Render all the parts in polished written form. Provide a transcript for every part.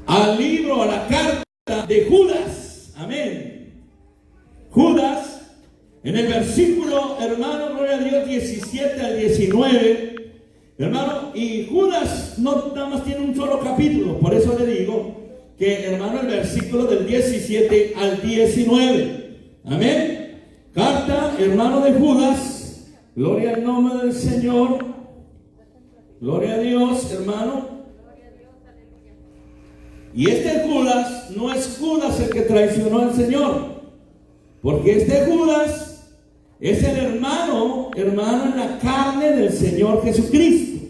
al libro, a la carta de Judas. Amén. Judas, en el versículo, hermano, gloria a Dios, 17 al 19, hermano, y Judas no nada más tiene un solo capítulo, por eso le digo que, hermano, el versículo del 17 al 19. Amén. Carta, hermano, de Judas. Gloria al nombre del Señor. Gloria a Dios, hermano. Y este Judas no es Judas el que traicionó al Señor, porque este Judas es el hermano en la carne del Señor Jesucristo.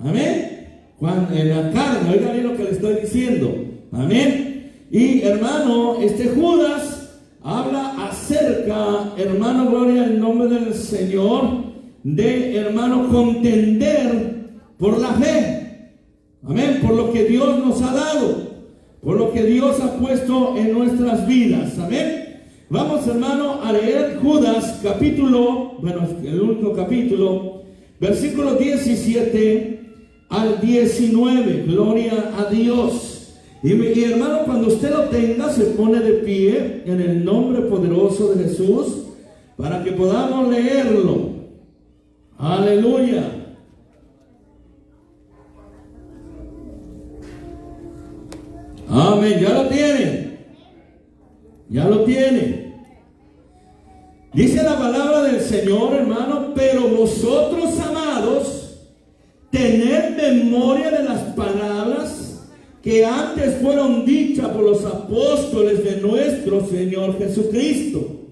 Amén. En la carne, oiga bien lo que le estoy diciendo. Amén. Y hermano, este Judas habla acerca, hermano, gloria al nombre del Señor, de, hermano, contender por la fe. Amén. Por lo que Dios nos ha dado, por lo que Dios ha puesto en nuestras vidas. Amén. Vamos, hermano, a leer Judas capítulo, el último capítulo, versículos 17 al 19. Gloria a Dios. Y hermano, cuando usted lo tenga, se pone de pie en el nombre poderoso de Jesús para que podamos leerlo. Aleluya. Amén. Ya lo tiene. Ya lo tiene. Dice la palabra del Señor, hermano: pero vosotros, amados, tened memoria de las palabras que antes fueron dichas por los apóstoles de nuestro Señor Jesucristo,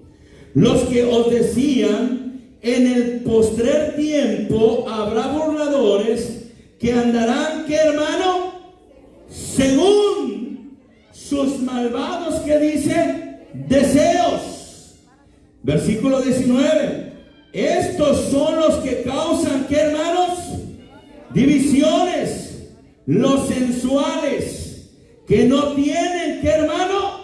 los que os decían: en el postrer tiempo habrá burladores que andarán, ¿qué, hermano? Según sus malvados, ¿qué dice? Deseos. Versículo 19. Estos son los que causan, ¿qué, hermanos? Divisiones. Los sensuales, que no tienen, ¿qué, hermano?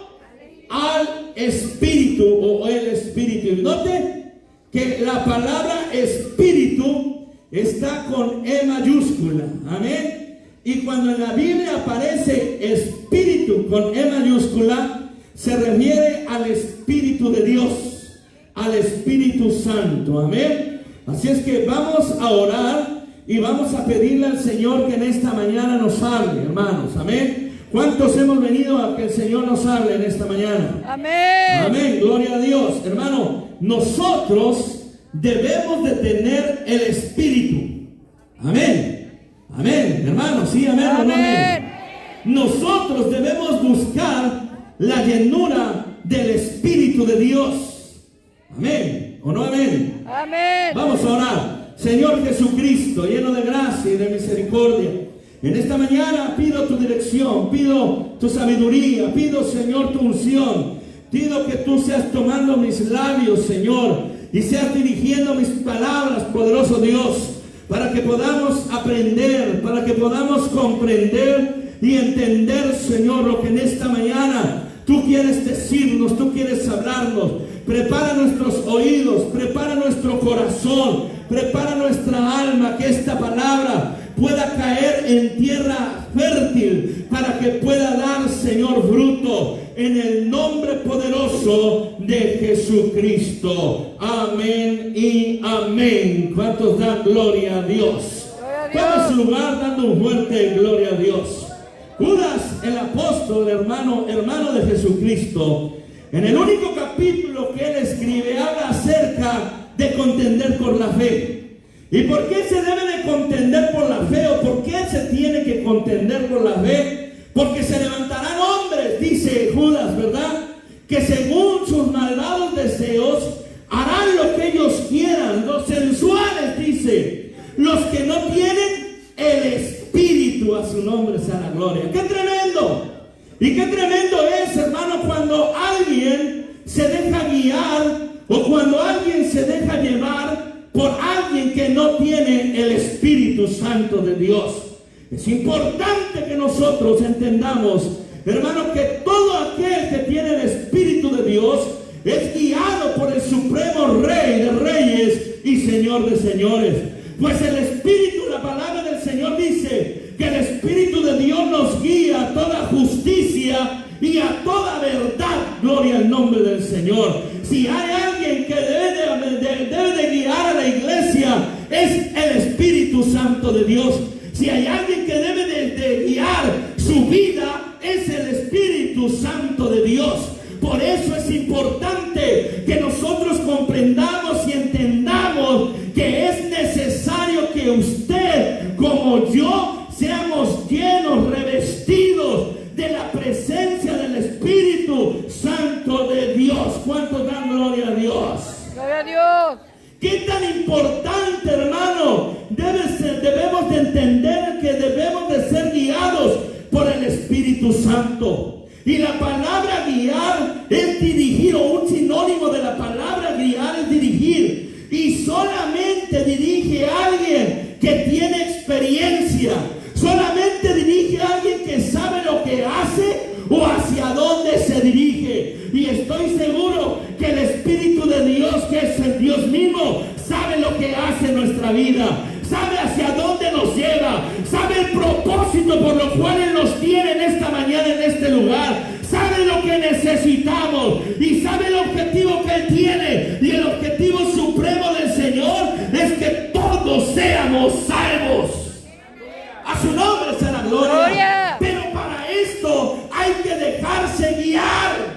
Al Espíritu, o el Espíritu. Note que la palabra Espíritu está con E mayúscula. Amén. Y cuando en la Biblia aparece Espíritu con E mayúscula, se refiere al Espíritu de Dios, al Espíritu Santo. Amén. Así es que vamos a orar y vamos a pedirle al Señor que en esta mañana nos hable, hermanos. Amén. ¿Cuántos hemos venido a que el Señor nos hable en esta mañana? Amén. Amén. Gloria a Dios. Hermano, nosotros debemos de tener el Espíritu. Amén. Amén. Hermano, sí, amén. Amén. Amén. Nosotros debemos buscar la llenura del Espíritu de Dios. Amén. ¿O no amén? Amén. Vamos a orar. Señor Jesucristo, lleno de gracia y de misericordia, en esta mañana pido tu dirección, pido tu sabiduría, pido, Señor, tu unción. Pido que tú seas tomando mis labios, Señor, y seas dirigiendo mis palabras, poderoso Dios, para que podamos aprender, para que podamos comprender y entender, Señor, lo que en esta mañana tú quieres decirnos, tú quieres hablarnos. Prepara nuestros oídos, prepara nuestro corazón, prepara nuestra alma, que esta palabra pueda caer en tierra fértil para que pueda dar, Señor, fruto, en el nombre poderoso de Jesucristo. Amén y amén. ¿Cuántos dan gloria a Dios? Toma su lugar dando un fuerte gloria a Dios. Judas, el apóstol, hermano de Jesucristo, en el único capítulo que él escribe, habla acerca de contender por la fe. ¿Y por qué se debe de contender por la fe? ¿O por qué se tiene que contender por la fe? Porque se levantarán hombres, dice Judas, ¿verdad? Que según sus malvados deseos harán lo que ellos quieran. Los sensuales, dice, los que no tienen el Espíritu, a su nombre sea la gloria. ¡Qué tremendo! Y qué tremendo es, hermano, cuando alguien se deja guiar o cuando alguien se deja llevar por alguien que no tiene el Espíritu Santo de Dios. Es importante que nosotros entendamos, hermano, que todo aquel que tiene el Espíritu de Dios es guiado por el supremo Rey de Reyes y Señor de Señores. Pues el Espíritu, la palabra del Señor dice que el Espíritu de Dios nos guía a toda justicia y a toda verdad. Gloria al nombre del Señor. Si hay alguien que debe de guiar a la iglesia, es el Espíritu Santo de Dios. Si hay alguien que debe de guiar su vida, es el Espíritu Santo de Dios. Por eso es importante que nosotros comprendamos y entendamos que es necesario que usted, como yo, seamos llenos, revestidos de la presencia del Espíritu Santo de Dios. ¿Cuántos dan gloria a Dios? Gloria a Dios. ¿Qué tan importante, hermano? Debemos de entender que debemos de ser guiados por el Espíritu Santo. Y la palabra guiar es dirigir, o un sinónimo de la palabra guiar es dirigir. Y solamente dirige a alguien que tiene experiencia. Solamente dirige a alguien que sabe lo que hace o hacia dónde se dirige. Y estoy seguro que el Espíritu de Dios, que es el Dios mismo, sabe lo que hace en nuestra vida. Sabe hacia dónde nos lleva. Sabe el propósito por lo cual Él nos tiene en esta mañana, en este lugar. Sabe lo que necesitamos y sabe el objetivo que Él tiene. Y el objetivo supremo del Señor es que todos seamos salvos. A su nombre sea la gloria. Pero para esto hay que dejarse guiar.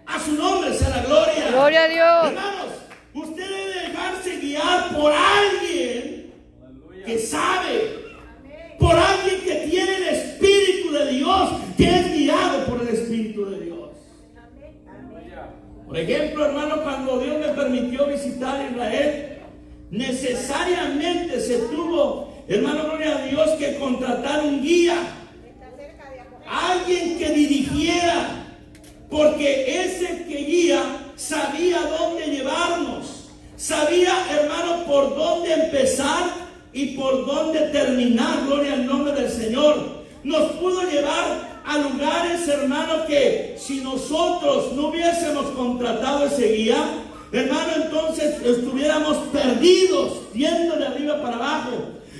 A su nombre sea la gloria. Gloria a Dios. Hermanos, usted debe dejarse guiar por alguien que sabe, por alguien que tiene el Espíritu de Dios, que es guiado por el Espíritu de Dios. Por ejemplo, hermano, cuando Dios me permitió visitar Israel, necesariamente se tuvo, hermano, gloria a Dios, que contratar un guía, alguien que dirigiera, porque ese que guía sabía dónde llevarnos, sabía, hermano, por dónde empezar y por dónde terminar. Gloria al nombre del Señor. Nos pudo llevar a lugares, hermano, que si nosotros no hubiésemos contratado ese guía, hermano, entonces estuviéramos perdidos, yendo de arriba para abajo.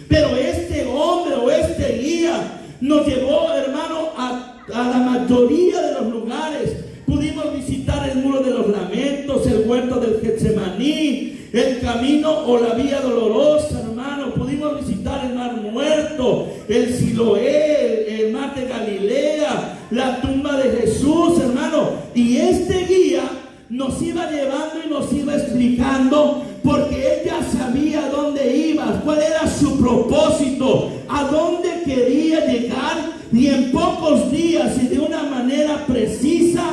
Pero este hombre o este guía nos llevó, hermano, a la mayoría de los lugares. Pudimos visitar el Muro de los Lamentos, el huerto del Getsemaní, el camino o la vía dolorosa, hermano. Pudimos visitar el Mar Muerto, el Siloé, el Mar de Galilea, la tumba de Jesús, hermano. Y este guía nos iba llevando y nos iba explicando, porque él ya sabía dónde iba, cuál era su propósito, a dónde quería llegar. Y en pocos días y de una manera precisa,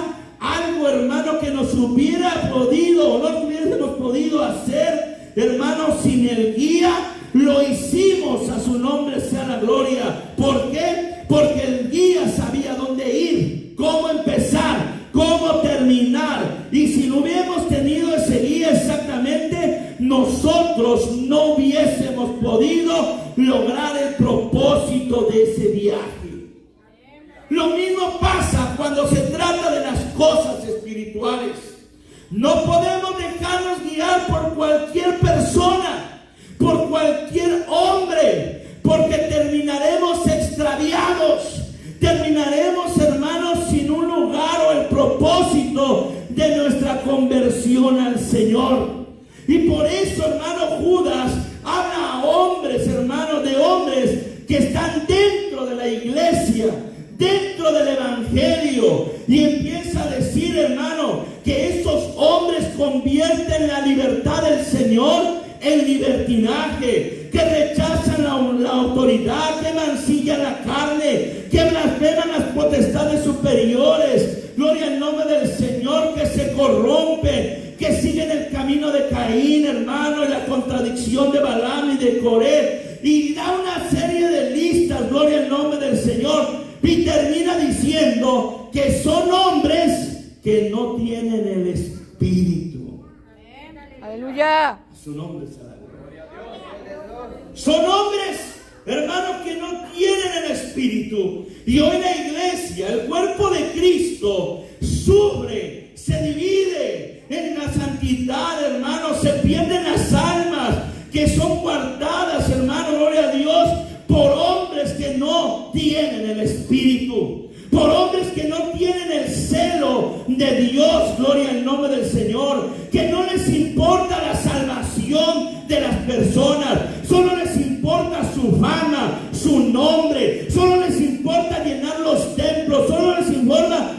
algo, hermano, que nos hubiera podido o no hubiésemos podido hacer, hermano, sin el guía, lo hicimos. A su nombre sea la gloria. ¿Por qué? Porque el guía sabía dónde ir, cómo empezar, cómo terminar. Y si no hubiéramos tenido ese guía exactamente, nosotros no hubiésemos podido lograr el propósito de ese viaje. Lo mismo pasa cuando se trata de las cosas espirituales. No podemos dejarnos guiar por cualquier persona, por cualquier hombre, porque terminaremos extraviados. Terminaremos, hermanos, sin un lugar o el propósito de nuestra conversión al Señor. Y por eso, hermano, Judas habla a hombres, hermanos, de hombres que están dentro de la iglesia, dentro del evangelio, y empieza a decir, hermano, que estos hombres convierten la libertad del Señor en libertinaje, que rechazan la autoridad, que mancillan la carne, que blasfeman las potestades superiores. Gloria al nombre del Señor. Que se corrompen, que siguen el camino de Caín, hermano, y la contradicción de Balaam y de Coré, y da una serie de listas. Gloria al nombre del Señor. Y termina diciendo que son hombres que no tienen el Espíritu. Aleluya. A su nombre sea la gloria. Son hombres, hermanos, que no tienen el Espíritu. Y hoy la iglesia, el cuerpo de Cristo, sufre, se divide en la santidad, hermanos. Se pierden las almas que son guardadas, hermano, gloria a Dios, por hombres que no tienen el Espíritu. de Dios, gloria al nombre del Señor, que no les importa la salvación de las personas, solo les importa su fama, su nombre, solo les importa llenar los templos, solo les importa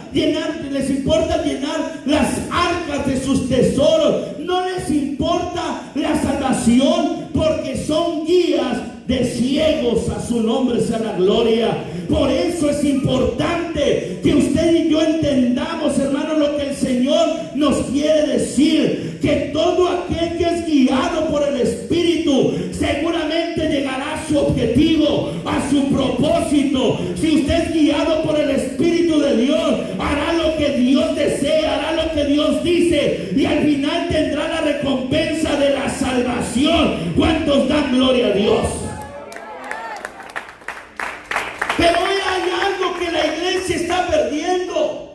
llenar las arcas de sus tesoros, no les importa la salvación, porque son guías de ciegos. A su nombre sea la gloria. Por eso es importante que usted y yo entendamos, hermano, lo que el Señor nos quiere decir, que todo aquel que es guiado por el Espíritu seguramente llegará a su objetivo, a su propósito. Si usted es guiado por el Espíritu de Dios, hará lo que Dios desea, hará lo que Dios dice, y al final tendrá la recompensa de la salvación. ¿Cuántos dan gloria a Dios? Pero hoy hay algo que la iglesia está perdiendo.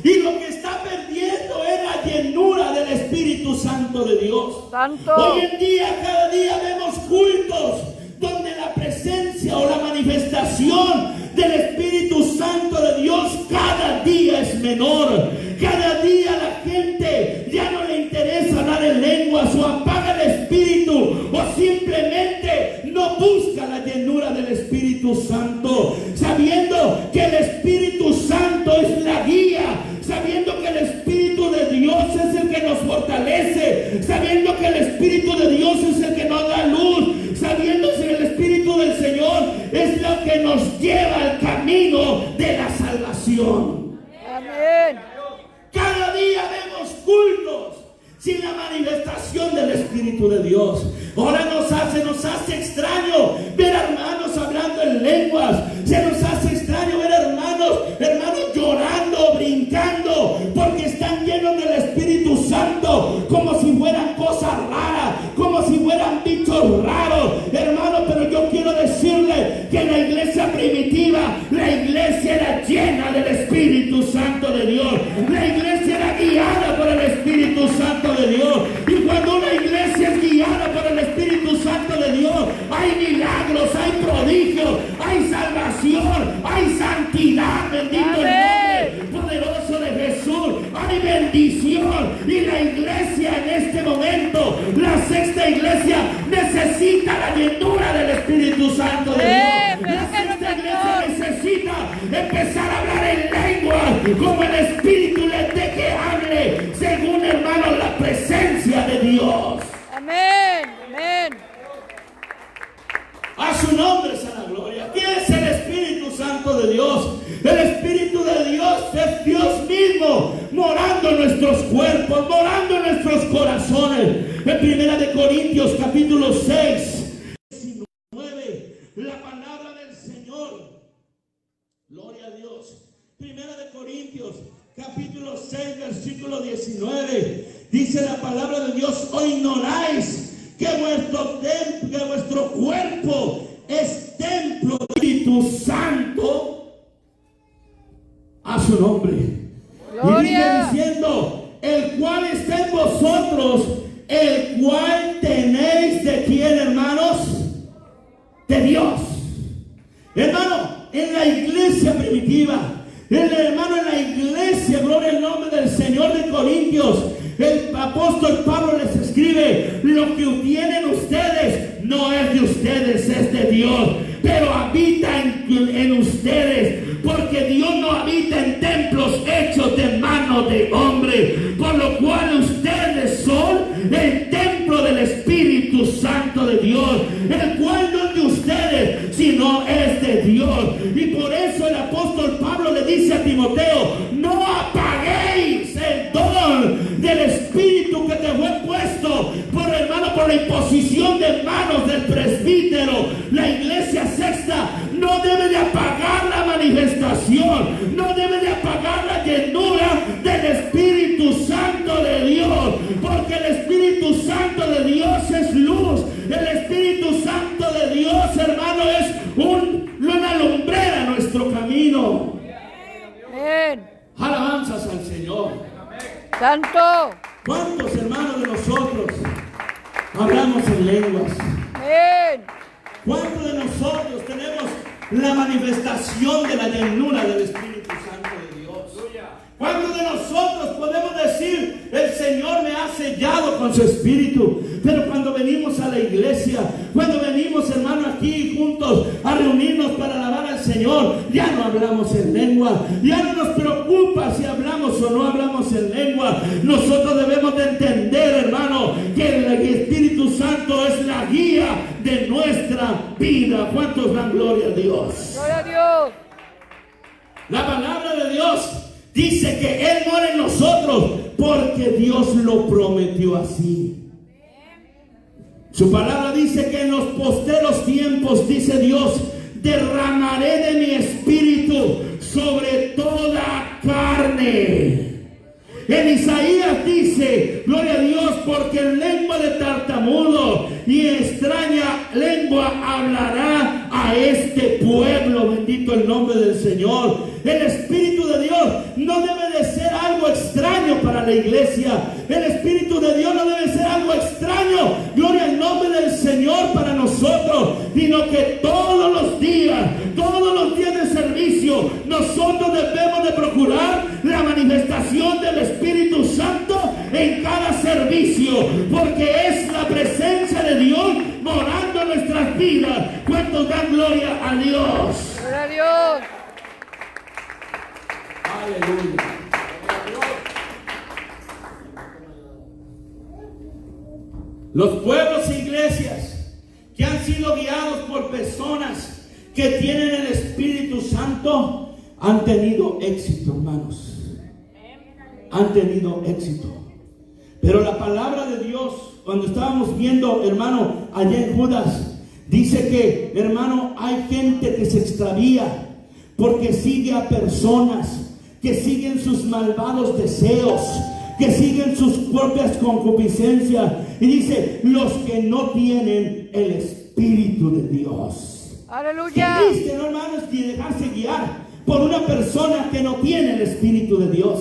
Y lo que está perdiendo es la llenura del Espíritu Santo de Dios. Santo. Hoy en día, cada día vemos cultos donde la presencia o la manifestación del Espíritu Santo de Dios cada día es menor. Cada día la gente ya no le interesa hablar en lenguas, o apaga el Espíritu, o simplemente no busca la llenura del Espíritu Santo, sabiendo que el Espíritu Santo es la guía, sabiendo que el Espíritu de Dios es el que nos fortalece, sabiendo que el Espíritu de Dios es el que nos da luz, sabiendo que el Espíritu del Señor es lo que nos lleva al camino de la salvación. Amén. Cada día vemos cultos sin la manifestación del Espíritu de Dios. Ahora nos hace extraño ver hermanos hablando en lenguas. Se nos hace extraño ver hermanos llorando, brincando, porque están llenos del Espíritu Santo, como si fueran cosas raras, como si fueran bichos raros, hermano. Pero yo quiero decirle que en la iglesia primitiva, la iglesia era llena del Espíritu Santo de Dios. La iglesia era guiada por el Espíritu Santo de Dios. Y cuando una iglesia es guiada por el Espíritu Santo de Dios, hay milagros, hay prodigios, hay salvación, hay santidad. Bendito el nombre poderoso de Jesús. Hay bendición. Y la iglesia en este momento, la sexta iglesia, necesita la llenura del Espíritu Santo de Dios. La sexta iglesia necesita empezar a hablar en lengua, como el Espíritu le dé que hable, según, hermano, la presencia de Dios. Amén. Amén. A su nombre sea la gloria. ¿Quién es el Espíritu Santo de Dios? El Espíritu de Dios es Dios mismo, morando en nuestros cuerpos, morando en nuestros corazones. En 1 Corintios capítulo 6, 19, la palabra del Señor. Gloria a Dios. 1 Corintios capítulo 6, versículo 19. Dice la palabra de Dios: ¿o ignoráis que vuestro cuerpo es templo del Espíritu Santo? A su nombre. Gloria. Y sigue diciendo: el cual está en vosotros, el cual tenéis ¿de quién, hermanos? De Dios. Hermano, en la iglesia primitiva, en la iglesia, gloria al nombre del Señor, de Corintios, el apóstol Pablo les escribe: lo que tienen ustedes no es de ustedes, es de Dios, pero habita en ustedes, porque Dios no habita en templos hechos de manos de hombre, por lo cual ustedes son el templo del Espíritu Santo de Dios, el cual no es de ustedes, sino es de Dios. Y por eso el apóstol Pablo le dice a Timoteo: no apaguéis el don del Espíritu que te fue puesto por la imposición de manos del presbítero. La iglesia sexta no debe de apagar la manifestación, no debe de apagar la llenura del Espíritu Santo de Dios, porque el Espíritu Santo de Dios es luz. El Espíritu Santo de Dios, hermano, es una lumbrera a nuestro camino. Amén. Alabanzas al Señor. Santo. ¿Cuántos hermanos de nosotros hablamos en lenguas? Amén. ¿Cuántos de nosotros tenemos la manifestación de la llenura del Espíritu Santo de Dios? ¿Cuántos de nosotros su espíritu. Pero cuando venimos a la iglesia, cuando venimos, hermano, aquí juntos a reunirnos para alabar al Señor, ya no hablamos en lengua. Ya no nos preocupa si hablamos o no hablamos en lengua. Nosotros debemos de entender, hermano, que el Espíritu Santo es la guía de nuestra vida. ¿Cuántos dan gloria a Dios? Gloria a Dios. La palabra de Dios dice que Él mora en nosotros porque Dios lo prometió así. Su palabra dice que en los posteros tiempos, dice Dios, derramaré de mi espíritu sobre toda carne. En Isaías dice, gloria a Dios, porque en lengua de tartamudo y extraña lengua hablará a este pueblo. Bendito el nombre del Señor. El Espíritu de Dios no debe de ser algo extraño para la iglesia. El Espíritu de Dios no debe ser algo extraño, gloria al nombre del Señor, para nosotros, sino que todos los días de servicio, nosotros debemos de procurar la manifestación del Espíritu Santo en cada servicio, porque es la presencia de Dios morando en nuestras vidas. ¿Cuántos dan gloria a Dios? Gloria a Dios. Aleluya. Los pueblos e iglesias que han sido guiados por personas que tienen el Espíritu Santo han tenido éxito, hermanos. Han tenido éxito. Pero la palabra de Dios, cuando estábamos viendo, hermano, allá en Judas, dice que, hermano, hay gente que se extravía porque sigue a personas que siguen sus malvados deseos, que siguen sus propias concupiscencias. Y dice, los que no tienen el Espíritu de Dios. Aleluya. Qué triste, ¿no, hermanos? Y dejarse guiar por una persona que no tiene el Espíritu de Dios.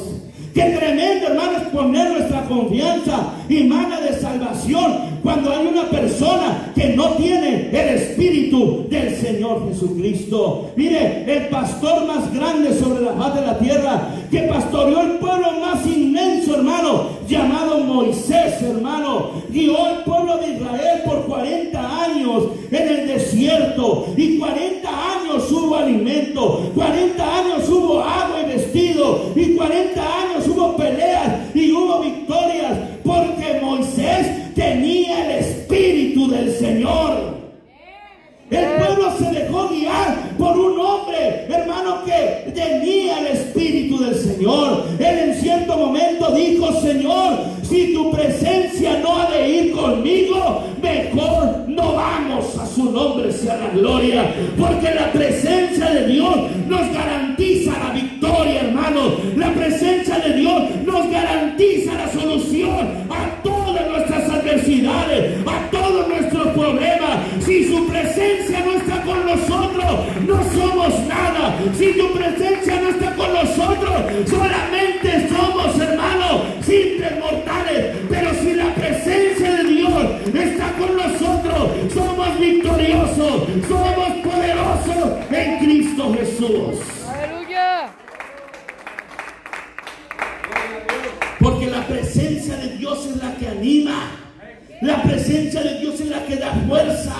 Qué tremendo, hermanos, poner nuestra confianza y mano de salvación cuando hay una persona que no tiene el Espíritu del Señor Jesucristo. Mire, el pastor más grande sobre la faz de la tierra, que pastoreó el pueblo más inmenso, hermano, llamado Moisés, hermano, guió al pueblo de Israel por 40 años en el desierto, y 40 años hubo alimento, 40 años hubo agua y vestido, y 40 años hubo peleas y hubo victorias, porque Moisés tenía el Espíritu del Señor. El pueblo se dejó guiar por un hombre, hermano, que tenía el Espíritu del Señor. Él en cierto momento dijo, Señor, si tu presencia no ha de ir conmigo, mejor no vamos. A su nombre sea la gloria, porque la presencia de Dios nos garantiza la victoria, hermano. La presencia de Dios nos garantiza la solución a todas nuestras adversidades, a todos nuestros problemas. Si su presencia no está con nosotros, no somos nada. Si tu presencia no está con nosotros, solamente somos, hermanos, simples mortales. Pero si la presencia de Dios está con nosotros, somos victoriosos, somos poderosos en Cristo Jesús. Aleluya. Porque la presencia de Dios es la que anima. La presencia de Dios es la que da fuerza.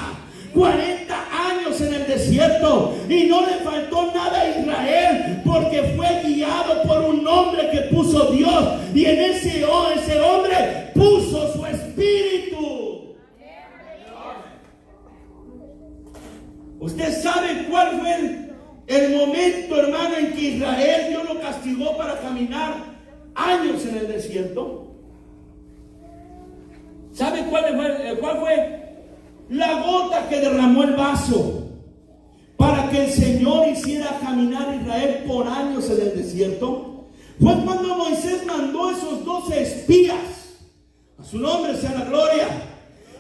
40 años en el desierto y no le faltó nada a Israel, porque fue guiado por un hombre que puso Dios, y en ese hombre puso su Espíritu. Usted sabe cuál fue el momento, hermano, en que Israel Dios lo castigó para caminar años en el desierto. ¿Sabe cuál fue? La gota que derramó el vaso para que el Señor hiciera caminar a Israel por años en el desierto. Fue cuando Moisés mandó esos 12 espías. A su nombre sea la gloria.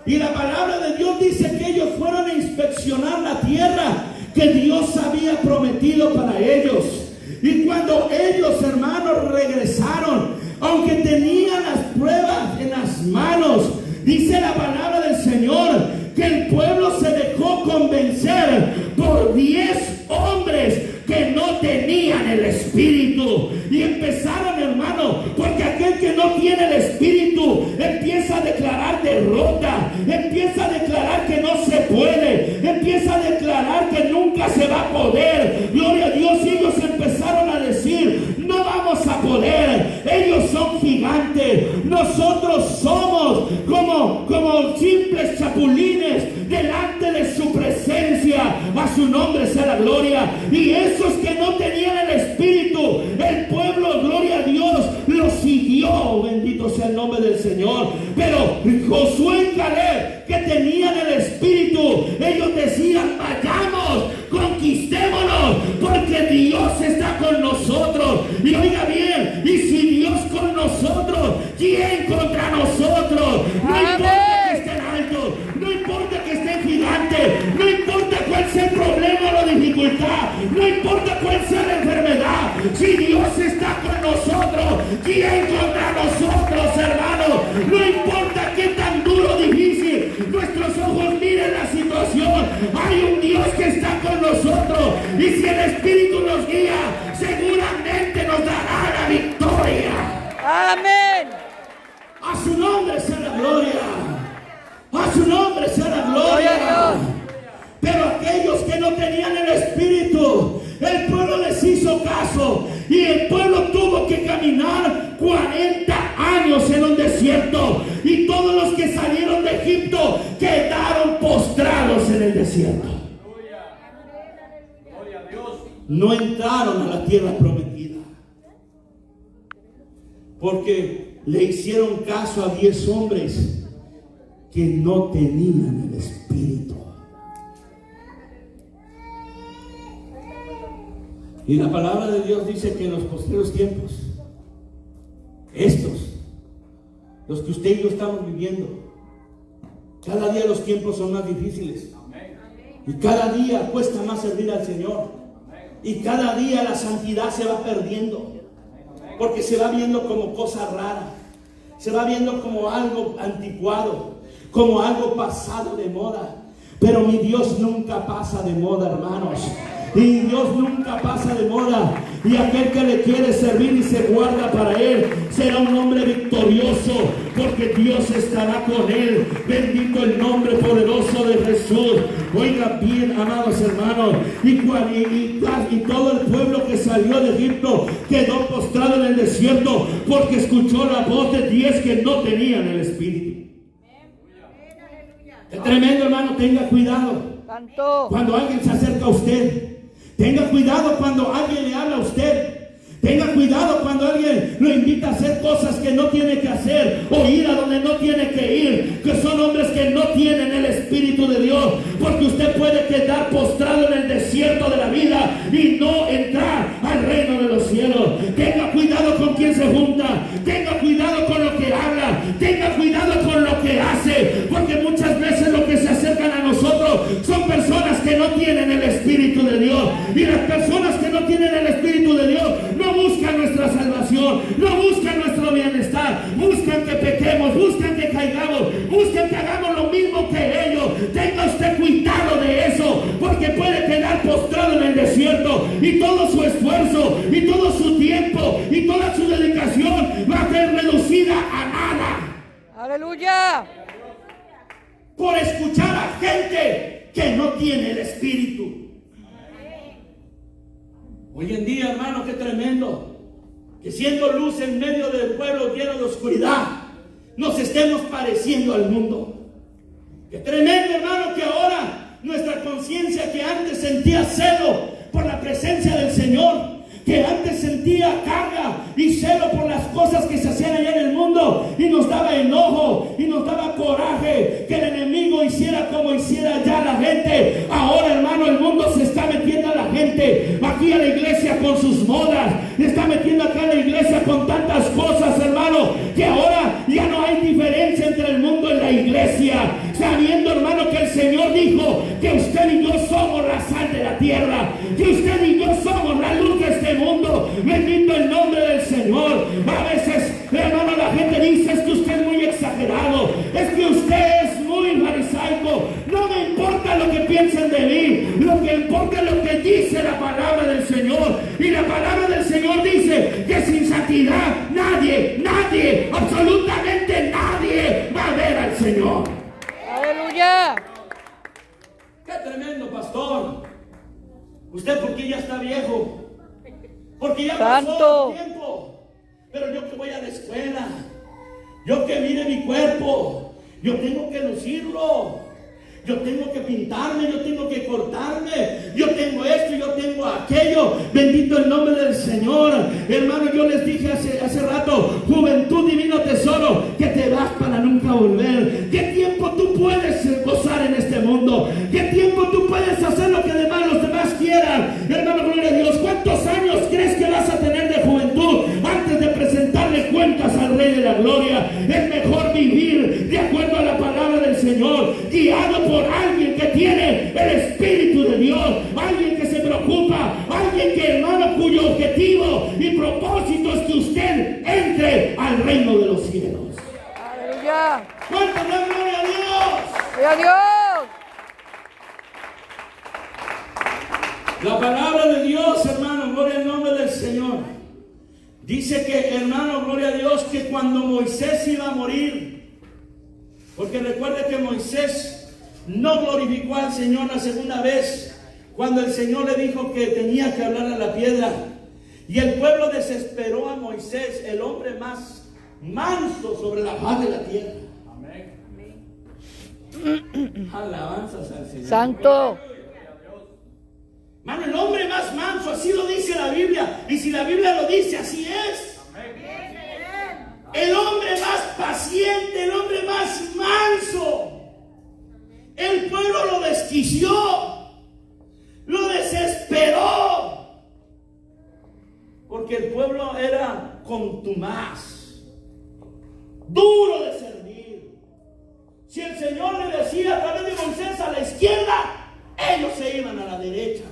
Y la palabra de Dios dice que ellos fueron a inspeccionar la tierra que Dios había prometido para ellos. Y cuando ellos, hermanos, regresaron, aunque tenían las pruebas en las manos, dice la palabra del Señor que el pueblo se dejó convencer por 10 hombres que no tenían el Espíritu. Y empezaron, hermano, porque aquel que no tiene el Espíritu empieza a declarar derrota, empieza a declarar que no se puede, empieza a declarar que nunca se va a poder. Gloria a Dios. Y ellos empezaron a decir: no vamos a poder, ellos son gigantes, nosotros somos como simples chapulines delante de su presencia. A su nombre sea la gloria. Y esos que no tenían el Espíritu, el pueblo, gloria a Dios, los siguió. Bendito sea el nombre del Señor. Pero Josué y Caleb, que tenían el Espíritu, ellos decían: vayamos, conquistémonos, porque Dios está con nosotros. Y oiga bien, y si Dios con nosotros, ¿quién contra nosotros? No importa que estén altos, no importa que estén gigantes, no importa cuál sea el problema o la dificultad, no importa cuál sea la enfermedad, si Dios está con nosotros, ¿quién contra nosotros, hermanos? No importa qué tan duro o difícil nuestros ojos miren la situación, hay un Dios que está con nosotros, y si el Espíritu nos guía, seguramente nos dará la victoria. Amén. A su nombre sea la gloria. A su nombre sea la gloria. Pero aquellos que no tenían el Espíritu, el pueblo les hizo caso, y el pueblo tuvo que caminar 40 años en un desierto, y todos los que salieron de Egipto quedaron postrados en el desierto. No entraron a la tierra prometida porque le hicieron caso a 10 hombres que no tenían el Espíritu. Y la palabra de Dios dice que en los postreros tiempos, estos, los que usted y yo estamos viviendo, cada día los tiempos son más difíciles, y cada día cuesta más servir al Señor, y cada día la santidad se va perdiendo, porque se va viendo como cosa rara, se va viendo como algo anticuado, como algo pasado de moda. Pero mi Dios nunca pasa de moda, hermanos. Y Dios nunca pasa de moda. Y aquel que le quiere servir y se guarda para Él, será un hombre victorioso, porque Dios estará con él. Bendito el nombre poderoso de Jesús. Oiga bien, amados hermanos, y todo el pueblo que salió de Egipto quedó postrado en el desierto, porque escuchó la voz de 10 que no tenían el Espíritu. Qué tremendo, hermano. Tenga cuidado cuando alguien se acerca a usted. Tenga cuidado cuando alguien le habla a usted. Tenga cuidado cuando alguien lo invita a hacer cosas que no tiene que hacer, o ir a donde no tiene que ir, que son hombres que no tienen el Espíritu de Dios, porque usted puede quedar postrado en el desierto de la vida y no entrar al reino de los cielos. Tenga cuidado con quien se junta, tenga cuidado con lo que habla, tenga cuidado con lo que hace, porque muchas veces lo que se acercan a nosotros son personas que no tienen el Espíritu de Dios, y las personas que no tienen el Espíritu de Dios no buscan nuestra salvación, no buscan nuestro bienestar, buscan que pequemos, buscan que caigamos, buscan que hagamos lo mismo que ellos. Tenga usted cuidado de eso, porque puede quedar postrado en el desierto, y todo su esfuerzo, y todo su tiempo, y toda su dedicación va a ser reducida a nada. Aleluya. Por escuchar a gente que no tiene el Espíritu. Hoy en día, hermano, qué tremendo que siendo luz en medio del pueblo lleno de oscuridad, nos estemos pareciendo al mundo. Qué tremendo, hermano, que ahora nuestra conciencia, que antes sentía celo por la presencia del Señor, que antes sentía carga y celo por las cosas que se hacían allá en el mundo, y nos daba enojo y nos daba coraje que el enemigo hiciera como hiciera allá la gente. Ahora, hermano, el mundo se está metiendo a la gente aquí a la iglesia con sus modas, se está metiendo acá a la iglesia con tantas cosas, hermano, que ahora ya no hay diferencia entre el mundo y la iglesia, sabiendo, hermano, que el Señor dijo que usted y yo somos la sal de la tierra, que usted y yo somos la luz de este mundo. Bendito el nombre del Señor. A veces, hermano, la gente dice: es que usted es muy exagerado, es que usted es muy farisaico. No me importa lo que piensen de mí, lo que importa es lo que dice la palabra del Señor. Y la palabra del Señor dice que sin santidad nadie, absolutamente nadie nadie va a ver al Señor. Aleluya. Qué tremendo, pastor. Usted porque ya está viejo, porque ya pasó Santo. el tiempo. Pero yo que voy a la escuela, yo que mire mi cuerpo, yo tengo que lucirlo. Yo tengo que pintarme, yo tengo que cortarme, yo tengo esto, yo tengo aquello. Bendito el nombre del Señor. Hermano, yo les dije hace rato, juventud, divino tesoro, que te vas para nunca volver. ¿Qué tiempo tú puedes gozar en este mundo? ¿Qué tiempo tú puedes hacer lo que los demás quieran? Hermano, gloria a Dios. ¿Cuántos años crees que vas a tener de juventud antes de presentarle cuentas al Rey de la Gloria? Es mejor vivir de acuerdo a la palabra del Señor, guiado por alguien que tiene el Espíritu de Dios, alguien que se preocupa, alguien que, hermano, cuyo objetivo y propósito es que usted entre al reino de los cielos. Aleluya. ¿Cuánto dan gloria a Dios? Gloria a Dios. La palabra de Dios, hermano, gloria al nombre del Señor. Dice que, hermano, gloria a Dios, que cuando Moisés iba a morir, porque recuerde que Moisés no glorificó al Señor la segunda vez, cuando el Señor le dijo que tenía que hablar a la piedra. Y el pueblo desesperó a Moisés, el hombre más manso sobre la faz de la tierra. Amén. Alabanzas al Señor. Santo. Mano, el hombre más manso, así lo dice la Biblia. Y si la Biblia lo dice, así es. El hombre más paciente, el hombre más manso. El pueblo lo desquició, lo desesperó, porque el pueblo era contumaz, duro de servir. Si el Señor le decía a través de Moisés a la izquierda, ellos se iban a la derecha.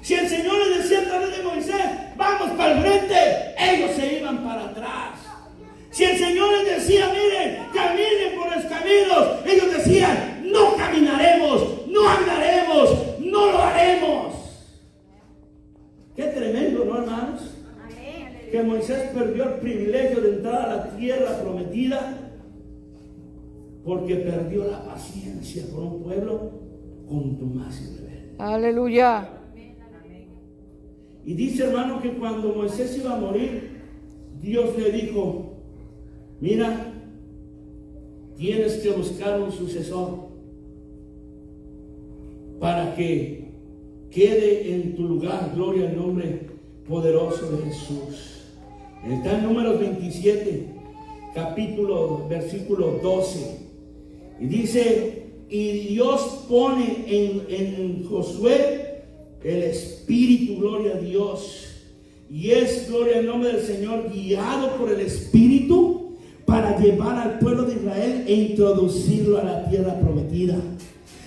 Si el Señor le decía a través de Moisés, vamos para el frente, ellos se iban para atrás. Si el Señor les decía, miren, caminen por los caminos, ellos decían, no caminaremos, no andaremos, no lo haremos. Qué tremendo, ¿no, hermanos? Que Moisés perdió el privilegio de entrar a la tierra prometida porque perdió la paciencia por un pueblo contumaz y rebelde. Aleluya. Y dice, hermano, que cuando Moisés iba a morir, Dios le dijo, mira, tienes que buscar un sucesor para que quede en tu lugar, gloria al nombre poderoso de Jesús. Está en Números 27, versículo 12. Y dice, y Dios pone en Josué el Espíritu, gloria a Dios. Y es, gloria al nombre del Señor, guiado por el Espíritu para llevar al pueblo de Israel e introducirlo a la tierra prometida.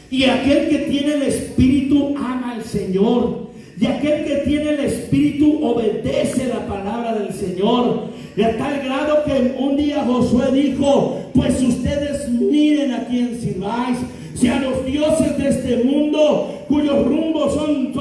Y aquel que tiene el Espíritu ama al Señor. Y aquel que tiene el Espíritu obedece la palabra del Señor. Y a tal grado que un día Josué dijo, pues ustedes miren a quién sirváis. Si a los dioses de este mundo, cuyos rumbos son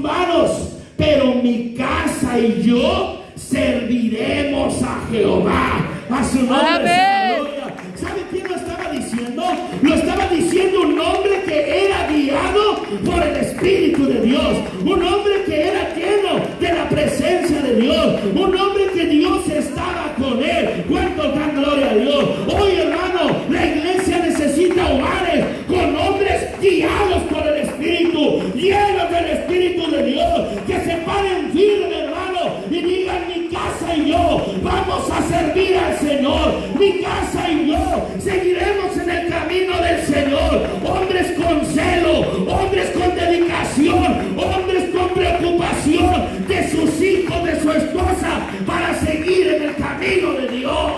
vanos, pero mi casa y yo serviremos a Jehová, a su nombre sea gloria. ¿Sabe quién lo estaba diciendo? Lo estaba diciendo un hombre que era guiado por el Espíritu de Dios, un hombre que era lleno de la presencia de Dios, un hombre que Dios estaba con él. ¿Cuánto dan gloria a Dios? Hoy, hermano, la iglesia necesita hogares con hombres guiados por el Espíritu, llenos del Espíritu de Dios, que se paren firmes, hermano, y digan, mi casa y yo vamos a servir al Señor, mi casa y yo seguiremos en el camino del Señor. Hombres con celo, hombres con dedicación, hombres con preocupación de sus hijos, de su esposa, para seguir en el camino de Dios.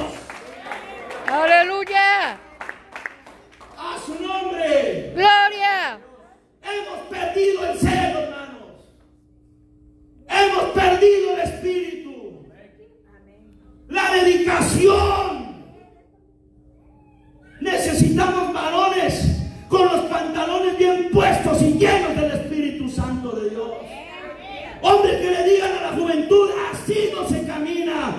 Aleluya. A su nombre. Gloria. Hemos perdido el celo, hermanos. Hemos perdido el Espíritu, la dedicación. Necesitamos varones con los pantalones bien puestos y llenos del Espíritu Santo de Dios. Hombres que le digan a la juventud, así no se camina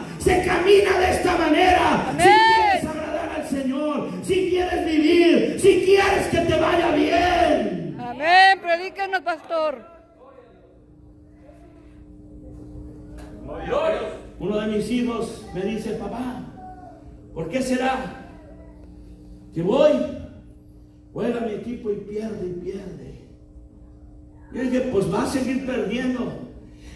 de esta manera. Amén. Si quieres agradar al si quieres que te vaya bien. Amén. Predíquenos, pastor. Uno de mis hijos me dice: papá, ¿por qué será que juega mi equipo y pierde? Yo dije: pues va a seguir perdiendo.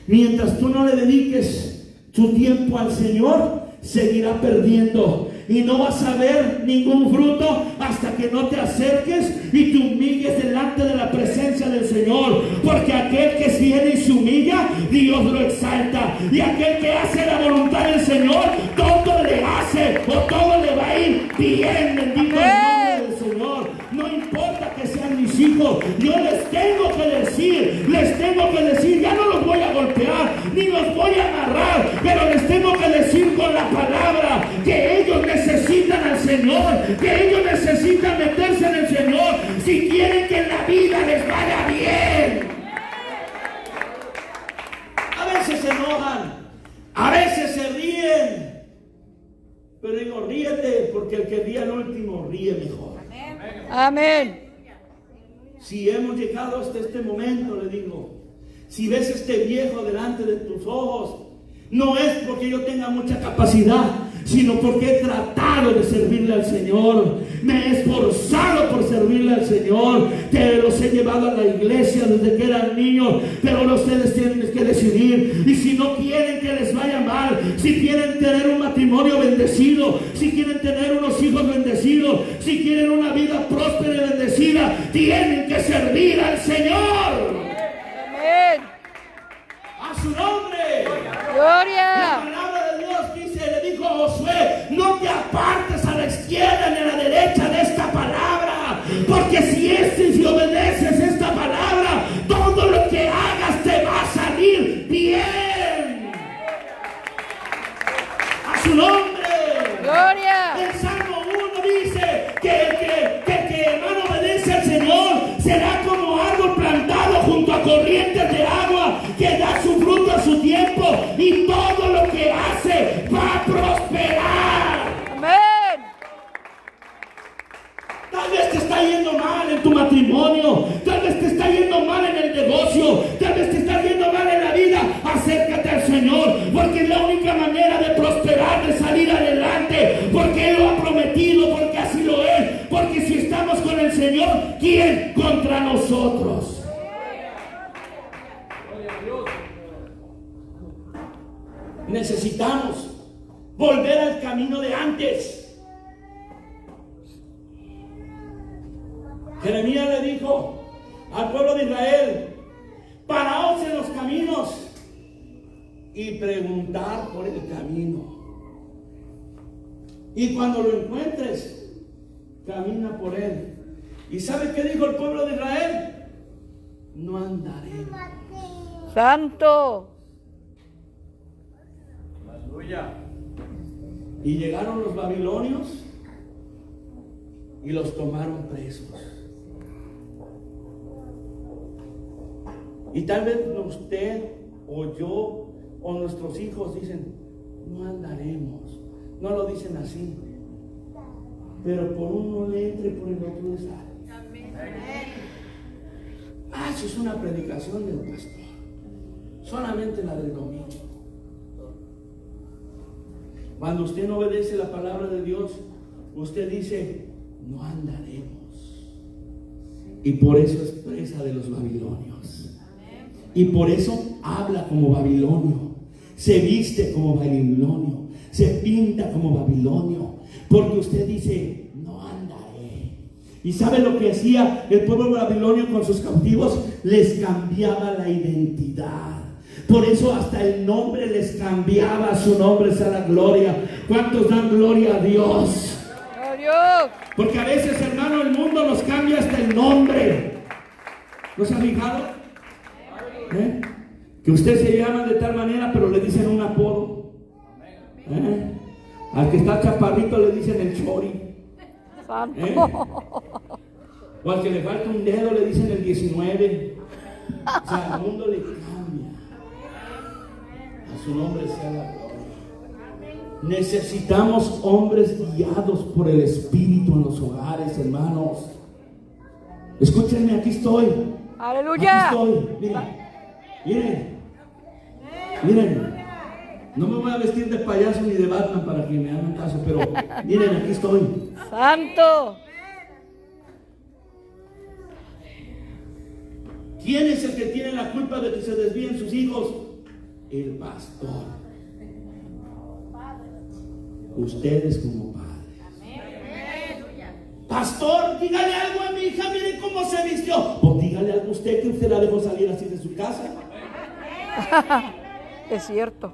Mientras tú no le dediques tu tiempo al Señor, seguirá perdiendo. Y no vas a ver ningún fruto hasta que no te acerques y te humilles delante de la presencia del Señor. Porque aquel que viene y se humilla, Dios lo exalta. Y aquel que hace la voluntad del Señor, todo le hace o todo le va a ir bien. Bendito el nombre del Señor. No importa que sean mis hijos, yo les tengo que decir, ya no los voy a golpear, ni los voy a agarrar, pero les tengo que decir con la palabra que ellos necesitan al Señor, que ellos necesitan meterse en el Señor si quieren que en la vida les vaya bien. A veces se enojan, a veces se ríen, pero digo: ríete, porque el que ríe al último ríe mejor. Amén. Si hemos llegado hasta este momento, le digo, si ves este viejo delante de tus ojos, no es porque yo tenga mucha capacidad, sino porque he tratado de servirle al Señor. Me he esforzado por servirle al Señor. Que los he llevado a la iglesia desde que eran niños. Pero ustedes tienen que decidir. Y si no quieren que les vaya mal, si quieren tener un matrimonio bendecido, si quieren tener unos hijos bendecidos, si quieren una vida próspera y bendecida, tienen que servir al Señor. Amén. A su nombre. Gloria. La palabra de Dios dice, le dijo a Josué: no te apartes a la izquierda ni a la derecha de esta palabra, porque si obedeces esta palabra, todo lo que hagas te va a salir bien. A su nombre. Gloria. El Salmo 1 dice que el que hermano obedece al Señor será como árbol plantado junto a corrientes de agua, que da su fruto a su tiempo, y todo lo que hace va a prosperar. Amén. Tal vez te está yendo mal en tu matrimonio, tal vez te está yendo mal en el negocio, tal vez te está yendo mal en la vida. Acércate al Señor, porque es la única manera de prosperar, de salir adelante, porque Él lo ha prometido, porque así lo es. Porque si estamos con el Señor, ¿quién contra nosotros? Necesitamos volver al camino de antes. Jeremías le dijo al pueblo de Israel: paraos en los caminos y preguntar por el camino. Y cuando lo encuentres, camina por él. ¿Y sabe qué dijo el pueblo de Israel? No andaremos. Santo. Y llegaron los babilonios y los tomaron presos. Y tal vez usted o yo o nuestros hijos dicen: no andaremos. No lo dicen así, pero por uno le entra y por el otro le sale. Eso es una predicación del pastor, solamente la del domingo. Cuando usted no obedece la palabra de Dios, usted dice: no andaremos. Y por eso es presa de los babilonios. Y por eso habla como babilonio, se viste como babilonio, se pinta como babilonio, porque usted dice: no andaré. ¿Y sabe lo que hacía el pueblo babilonio con sus cautivos? Les cambiaba la identidad. Por eso hasta el nombre les cambiaba. Su nombre sea la gloria. ¿Cuántos dan gloria a Dios? Dios. Porque a veces, hermano, el mundo nos cambia hasta el nombre. ¿No se ha fijado? Que usted se llama de tal manera, pero le dicen un apodo. Al que está chaparrito le dicen el chori. O al que le falta un dedo le dicen el 19. O sea, al mundo le cambia. A su nombre sea la gloria. Necesitamos hombres guiados por el Espíritu en los hogares, hermanos. Escúchenme, aquí estoy. Aleluya. Aquí estoy. Miren. No me voy a vestir de payaso ni de Batman para que me hagan caso, pero miren, aquí estoy. Santo. ¿Quién es el que tiene la culpa de que se desvíen sus hijos? El pastor. Ustedes como padres. Pastor, dígale algo a mi hija, miren cómo se vistió. Pues dígale algo a usted, que usted la dejó salir así de su casa. Es cierto.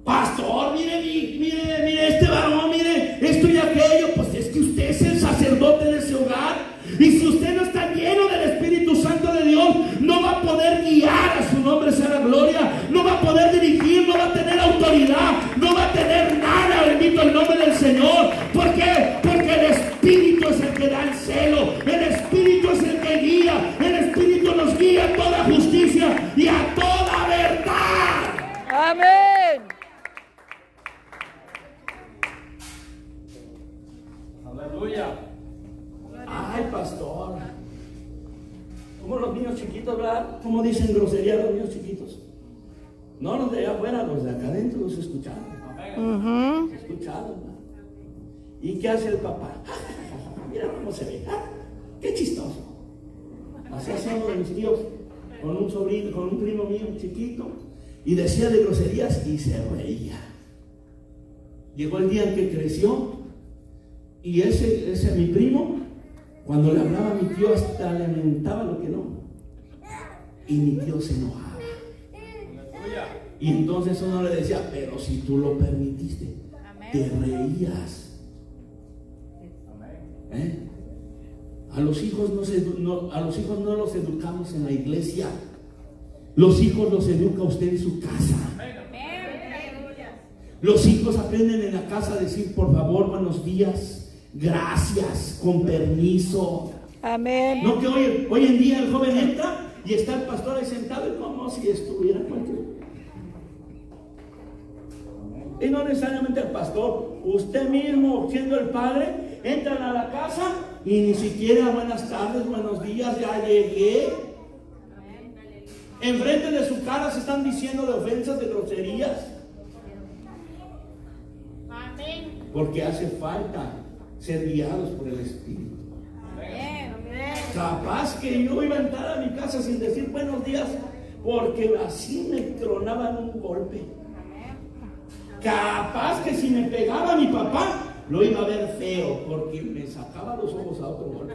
Pastor, mire este varón, mire esto y aquello. Pues es que usted es el sacerdote de ese hogar. Y si usted no está lleno del Espíritu Santo de Dios, no va a poder guiar, a su nombre sea la gloria. No va a poder dirigir, no va a tener autoridad, no va a tener nada, bendito el nombre del Señor. ¿Por qué? Porque el Espíritu es el que da el celo, el Espíritu es el que guía, el Espíritu nos guía a toda justicia y a toda verdad. Amén. Aleluya. Ay, pastor, como los niños chiquitos, ¿verdad? Como dicen grosería los niños chiquitos. No los de allá afuera, los de acá adentro los escucharon. Escucharon, ¿verdad? ¿Y qué hace el papá? Mira cómo se ve. Qué chistoso. Así hacía uno de mis tíos con un sobrino, con un primo mío chiquito, y decía de groserías y se reía. Llegó el día en que creció, y ese mi primo, cuando le hablaba a mi tío, hasta le mentaba lo que no. Y mi tío se enojaba. Y entonces uno le decía, pero si tú lo permitiste, te reías. A los hijos no los educamos en la iglesia. Los hijos los educa usted en su casa. Los hijos aprenden en la casa a decir por favor, buenos días, gracias, con permiso. Amén. No que hoy en día el joven entra y está el pastor ahí sentado y como si estuviera cualquier. Y no necesariamente el pastor, usted mismo siendo el padre, entran a la casa y ni siquiera buenas tardes, buenos días, ya llegué. Enfrente de su cara se están diciendo de ofensas, de groserías. Porque hace falta ser guiados por el Espíritu. Capaz que yo iba a entrar a mi casa sin decir buenos días, porque así me tronaban un golpe. Capaz que si me pegaba mi papá, lo iba a ver feo, porque me sacaba los ojos a otro golpe.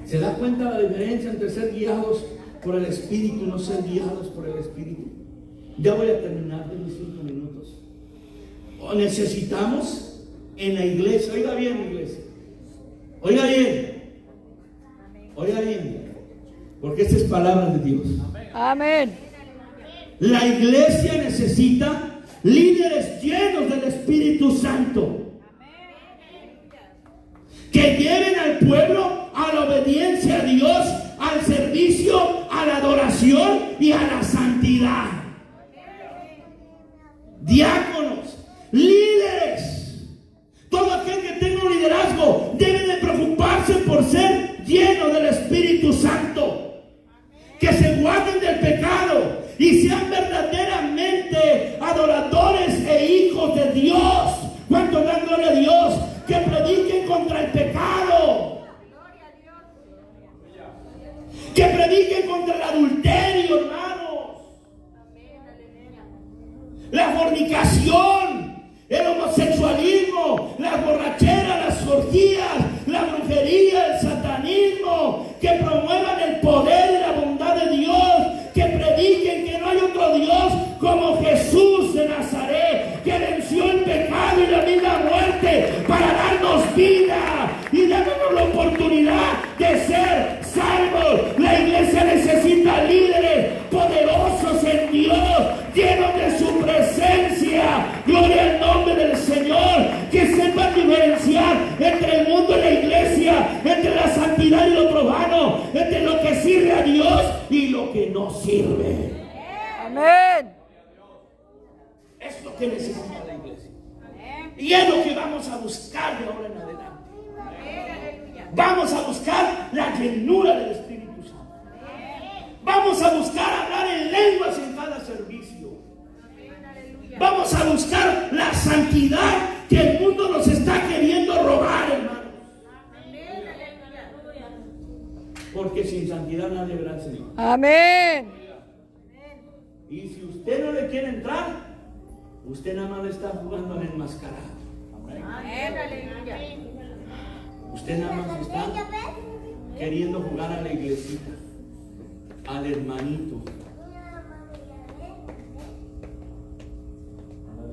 ¿Se da cuenta la diferencia entre ser guiados por el Espíritu y no ser guiados por el Espíritu? Ya voy a terminar de mis 5 minutos. Necesitamos en la iglesia, oiga bien, iglesia, oiga bien, porque esta es palabra de Dios. Amén. La iglesia necesita líderes llenos del Espíritu Santo, que lleven al pueblo a la obediencia a Dios, al servicio, a la adoración y a la santidad. Diáconos, líderes, todo aquel que tenga un liderazgo debe de preocuparse por ser lleno del Espíritu Santo, que se guarden del pecado y sean verdaderamente adoradores e hijos de Dios. ¿Cuánto dan gloria a Dios? Que prediquen contra el pecado, que prediquen contra el adulterio, hermanos, la fornicación, el homosexualismo, la borrachera, las orgías, la brujería, el satanismo, que promuevan el poder y la bondad de Dios, que prediquen que no hay otro Dios como Jesús de Nazaret, que venció el pecado y la misma muerte para darnos vida y darnos la oportunidad de ser salvos. La iglesia necesita líderes poderosos en Dios, llenos de su presencia. Gloria al nombre del Señor, que sepan diferenciar entre el mundo y la iglesia, entre la santidad y lo profano, entre lo que sirve a Dios y lo que no sirve. Amén. Es lo que necesita la iglesia. Y es lo que vamos a buscar de ahora en adelante. Vamos a buscar la llenura del Espíritu Santo. Vamos a buscar hablar en lenguas en cada servicio. Vamos a buscar la santidad que el mundo nos está queriendo robar, hermanos. Porque sin santidad nadie verá al Señor. Amén. Y si usted no le quiere entrar, usted nada más le está jugando al enmascarado. Usted nada más está queriendo jugar a la iglesita, al hermanito.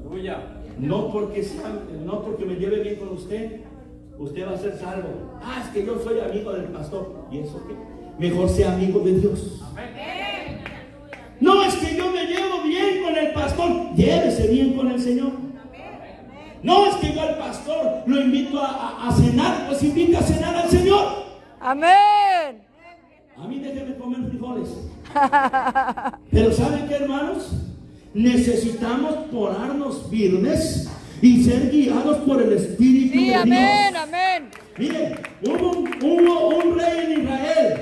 Aleluya. No porque me lleve bien con usted, usted va a ser salvo. Ah, es que yo soy amigo del pastor. ¿Y eso qué? Mejor sea amigo de Dios. No, es que yo me llevo bien con el pastor. Llévese bien con el Señor. No, es que yo al pastor lo invito a cenar. Pues invita a cenar al Señor. Amén. A mí déjeme comer frijoles. Pero ¿saben qué, hermanos? Necesitamos porarnos firmes y ser guiados por el Espíritu Sí, de amén, Dios. amén. Mire, hubo un rey en Israel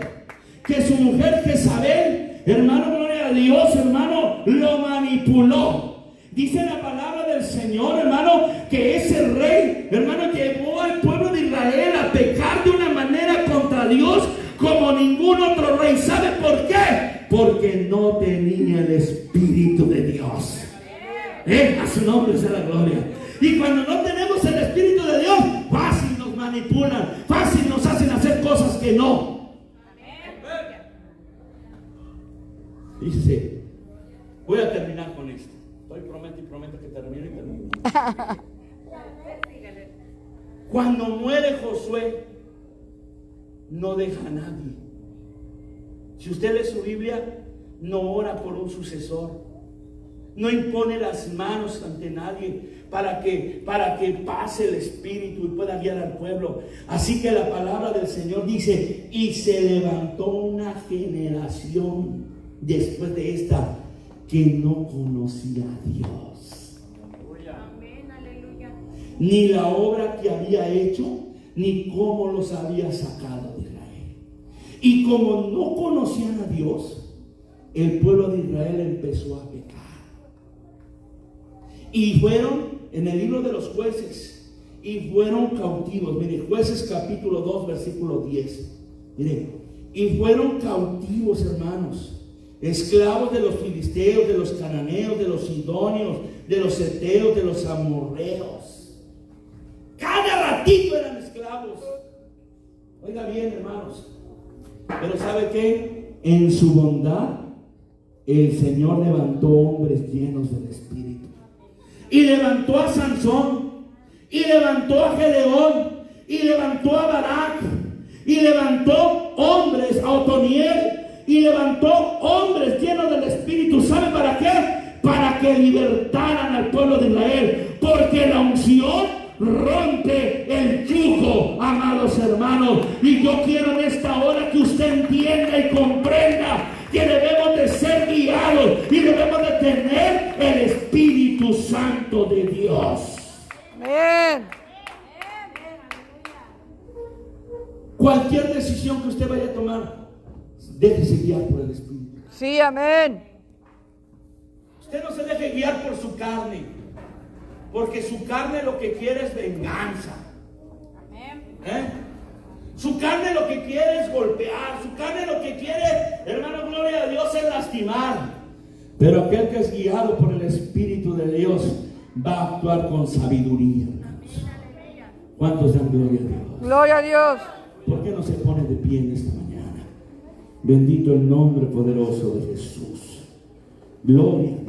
que su mujer Jezabel, hermano, gloria a Dios, hermano, lo manipuló. Dice la palabra del Señor, hermano, que ese rey, hermano, llevó al pueblo de Israel a pecar de una manera contra Dios como ningún otro rey. ¿Sabe por qué? Porque no tenía el Espíritu de Dios. A su nombre sea la gloria. Y cuando no tenemos el Espíritu de Dios, fácil nos manipulan, fácil nos hacen hacer cosas que no. Dice, voy a terminar con esto. Estoy prometo que termine y termine. Cuando muere Josué, no deja a nadie. Si usted lee su Biblia, no ora por un sucesor. No impone las manos ante nadie para que pase el Espíritu y pueda guiar al pueblo. Así que la palabra del Señor dice, y se levantó una generación después de esta que no conocía a Dios. Ni la obra que había hecho, ni cómo los había sacado de Israel. Y como no conocían a Dios, el pueblo de Israel empezó a pecar. Y fueron en el libro de los jueces, y fueron cautivos. Mire, Jueces capítulo 2, versículo 10. Mire, y fueron cautivos, hermanos, esclavos de los filisteos, de los cananeos, de los sidonios, de los heteos, de los amorreos. Cada ratito eran esclavos. Oiga bien, hermanos. Pero ¿sabe qué? En su bondad, el Señor levantó hombres llenos del Espíritu. Y levantó a Sansón, y levantó a Gedeón, y levantó a Barak, y levantó hombres, a Otoniel, y levantó hombres llenos del Espíritu. ¿Sabe para qué? Para que libertaran al pueblo de Israel. Porque la unción rompe el yugo, amados hermanos. Y yo quiero en esta hora que usted entienda y comprenda que debemos de ser guiados y debemos de tener el Espíritu Santo de Dios. Amén. Cualquier decisión que usted vaya a tomar, déjese guiar por el Espíritu. Sí, amén. Usted no se deje guiar por su carne, porque su carne lo que quiere es venganza. Su carne lo que quiere es golpear. Su carne lo que quiere, hermano, gloria a Dios, es lastimar. Pero aquel que es guiado por el Espíritu de Dios va a actuar con sabiduría, hermanos. ¿Cuántos dan gloria a Dios? Gloria a Dios. ¿Por qué no se pone de pie en esta mañana? Bendito el nombre poderoso de Jesús. Gloria a Dios.